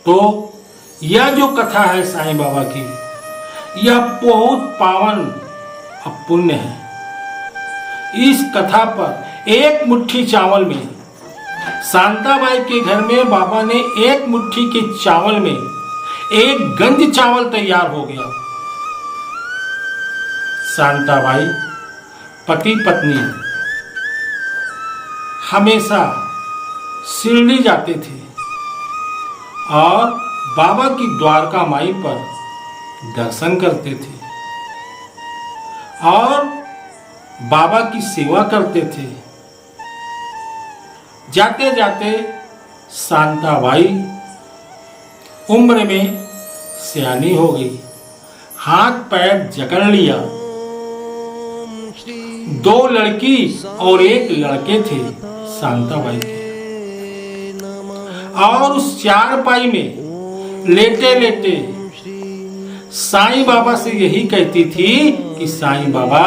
तो यह जो कथा है साईं बाबा की, यह बहुत पावन और पुण्य है। इस कथा पर एक मुट्ठी चावल में, शांताबाई के घर में बाबा ने एक मुट्ठी के चावल में एक गंज चावल तैयार हो गया। शांताबाई पति पत्नी हमेशा शिरडी जाते थे और बाबा की द्वारका माई पर दर्शन करते थे और बाबा की सेवा करते थे। जाते जाते शांताबाई उम्र में सियानी हो गई, हाथ पैर जकड़ लिया। 2 लड़की और 1 लड़के थे शांताबाई के, और उस चारपाई में लेटे लेटे साईं बाबा से यही कहती थी कि साईं बाबा,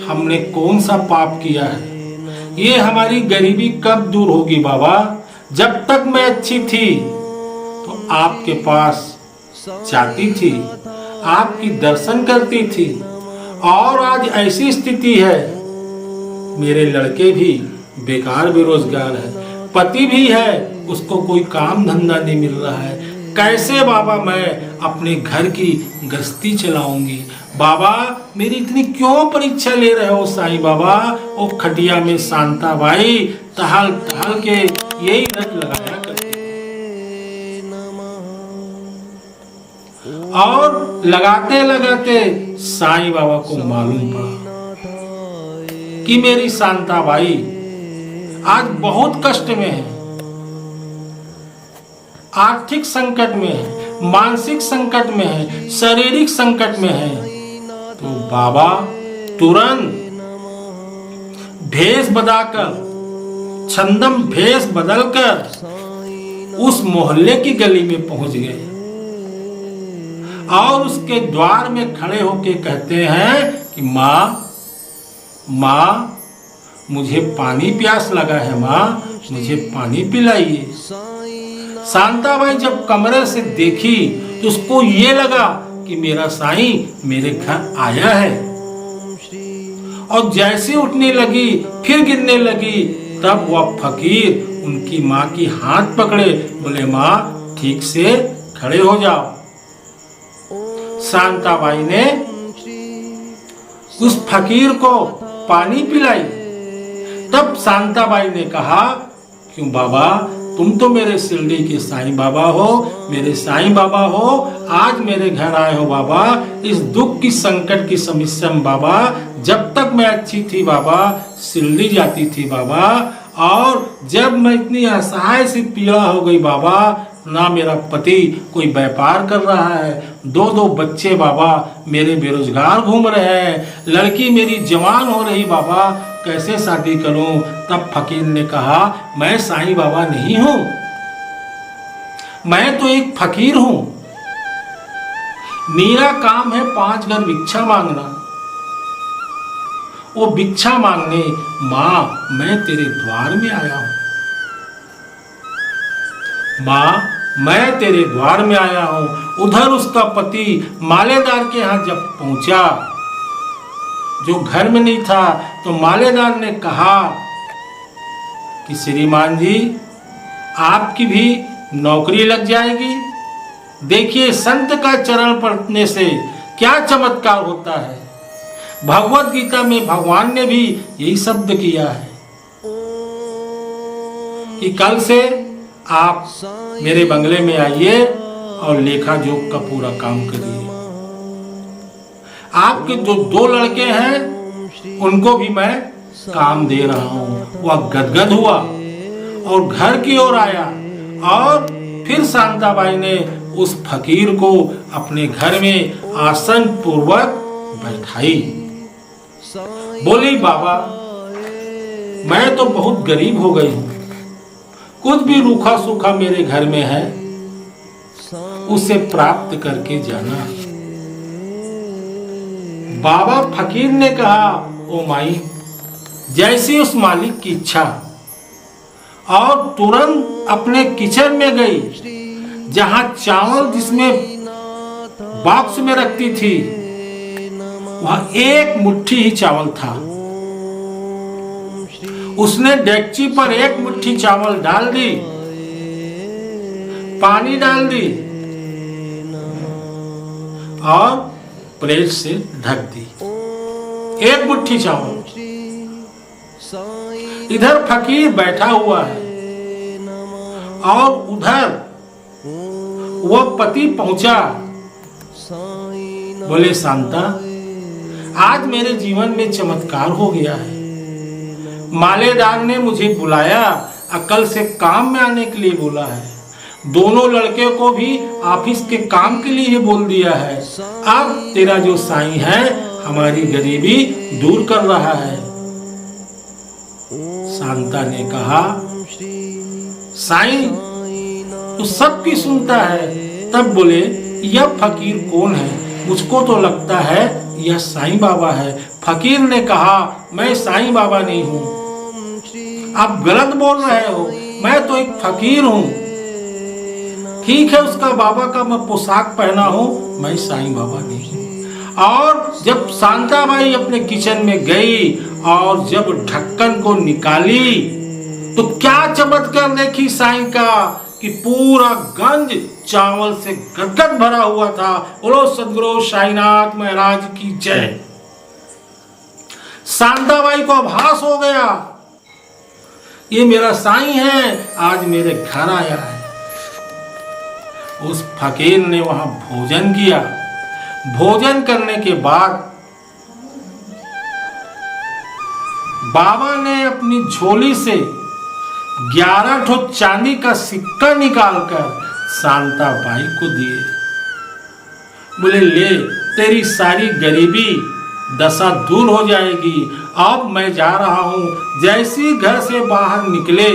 हमने कौन सा पाप किया है? ये हमारी गरीबी कब दूर होगी बाबा? जब तक मैं अच्छी थी तो आपके पास जाती थी, आपकी दर्शन करती थी, और आज ऐसी स्थिति है, मेरे लड़के भी बेकार बेरोजगार है, पति भी है, उसको कोई काम धंधा नहीं मिल रहा है। कैसे बाबा मैं अपने घर की गृहस्थी चलाऊंगी? बाबा मेरी इतनी क्यों परीक्षा ले रहे हो साईं बाबा? ओ खटिया में शांताबाई टहल टहल के यही रट लगाया करती, और लगाते लगाते साईं बाबा को मालूम पड़ा कि मेरी शांताबाई आज बहुत कष्ट में है, आर्थिक संकट में है, मानसिक संकट में है, शारीरिक संकट में है। तो बाबा तुरंत भेष बदलकर, छंदम भेष बदलकर उस मोहल्ले की गली में पहुंच गए और उसके द्वार में खड़े होके कहते हैं कि माँ, माँ मुझे पानी प्यास लगा है, माँ मुझे पानी पिलाइए। शांताबाई जब कमरे से देखी तो उसको ये लगा कि मेरा साईं मेरे घर आया है, और जैसे उठने लगी फिर गिरने लगी, तब वह फकीर उनकी माँ की हाथ पकड़े, बोले माँ ठीक से खड़े हो जाओ। शांताबाई ने उस फकीर को पानी पिलाई। तब शांताबाई ने कहा, क्यों बाबा, तुम तो मेरे शिरडी के साईं बाबा हो, मेरे साईं बाबा हो, आज मेरे घर आए हो बाबा, इस दुख की संकट की समस्या में बाबा, जब तक मैं अच्छी थी बाबा शिरडी जाती थी बाबा, और जब मैं इतनी असहाय सी पीड़ा हो गई बाबा, ना मेरा पति कोई व्यापार कर रहा है, 2 बच्चे बाबा मेरे बेरोजगार घूम रहे हैं, लड़की मेरी जवान हो रही बाबा, कैसे शादी करूं? तब फकीर ने कहा, मैं साईं बाबा नहीं हूं, मैं तो एक फकीर हूं, मेरा काम है 5 घर भिक्षा मांगना। वो भिक्षा मांगने, माँ मैं तेरे द्वार में आया हूं, माँ मैं तेरे द्वार में आया हूं। उधर उसका पति मालेदार के यहाँ जब पहुंचा, जो घर में नहीं था, तो मालेदार ने कहा कि श्रीमान जी आपकी भी नौकरी लग जाएगी। देखिए संत का चरण पड़ने से क्या चमत्कार होता है। भगवत गीता में भगवान ने भी यही शब्द किया है कि कल से आप मेरे बंगले में आइए और लेखा जोख का पूरा काम करिए। आपके जो 2 लड़के हैं उनको भी मैं काम दे रहा हूं। वह गदगद हुआ और घर की ओर आया, और फिर शांताबाई ने उस फकीर को अपने घर में आसन पूर्वक बैठाई। बोली, बाबा मैं तो बहुत गरीब हो गई हूं, कुछ भी रूखा सूखा मेरे घर में है उसे प्राप्त करके जाना। बाबा फकीर ने कहा, ओ माई, जैसी उस मालिक की इच्छा, और तुरंत अपने किचन में गई। जहां चावल जिसमें बॉक्स में रखती थी वहां एक मुट्ठी ही चावल था। उसने डेगची पर एक मुट्ठी चावल डाल दी, पानी डाल दी और प्लेट से ढक दी। एक मुट्ठी चावल। इधर फकीर बैठा हुआ है और उधर वो पति पहुंचा। बोले शांता, आज मेरे जीवन में चमत्कार हो गया है। मालेदार ने मुझे बुलाया, कल से काम में आने के लिए बोला है। दोनों लड़के को भी ऑफिस के काम के लिए बोल दिया है। अब तेरा जो साईं है हमारी गरीबी दूर कर रहा है। शांता ने कहा, साईं तो सबकी सुनता है। तब बोले, यह फकीर कौन है? मुझको तो लगता है यह साईं बाबा है। फकीर ने कहा, मैं साईं बाबा नहीं हूं, आप गलत बोल रहे हो, मैं तो एक फकीर हूं। ठीक है, उसका बाबा का मैं पोशाक पहना हूं, मैं साईं बाबा नहीं हूं। और जब शांताबाई अपने किचन में गई और जब ढक्कन को निकाली तो क्या चमत्कार देखी साईं का कि पूरा गंज चावल से गदगद भरा हुआ था। बोलो सदगुरु साईनाथ महाराज की जय। शांताबाई को आभास हो गया, ये मेरा साईं है, आज मेरे घर आया है। उस फकीर ने वहां भोजन किया। भोजन करने के बाद बाबा ने अपनी झोली से 11 ठो चांदी का सिक्का निकालकर शांताबाई को दिए। बोले, ले, तेरी सारी गरीबी दशा दूर हो जाएगी। अब मैं जा रहा हूं। जैसी घर से बाहर निकले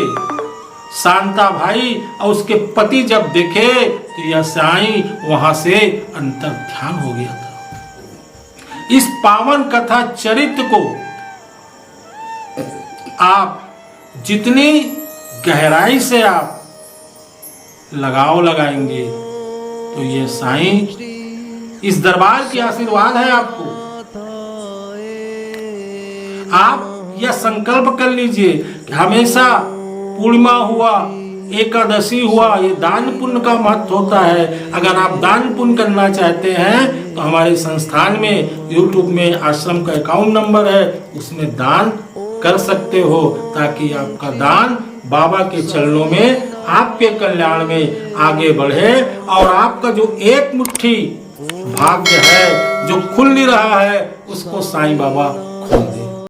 शांता भाई और उसके पति जब देखे तो यह साईं वहां से अंतर ध्यान हो गया था। इस पावन कथा चरित्र को आप जितनी गहराई से आप लगाएंगे तो ये साईं, इस दरबार की आशीर्वाद है आपको। आप यह संकल्प कर लीजिए कि हमेशा पूर्णिमा हुआ, एकादशी हुआ, ये दान पुण्य का महत्व होता है। अगर आप दान पुण्य करना चाहते हैं तो हमारे संस्थान में YouTube में आश्रम का अकाउंट नंबर है, उसमें दान कर सकते हो ताकि आपका दान बाबा के चरणों में आपके कल्याण में आगे बढ़े और आपका जो एक मुट्ठी भाग्य है जो खुल नहीं रहा है उसको साईं बाबा खोल दे।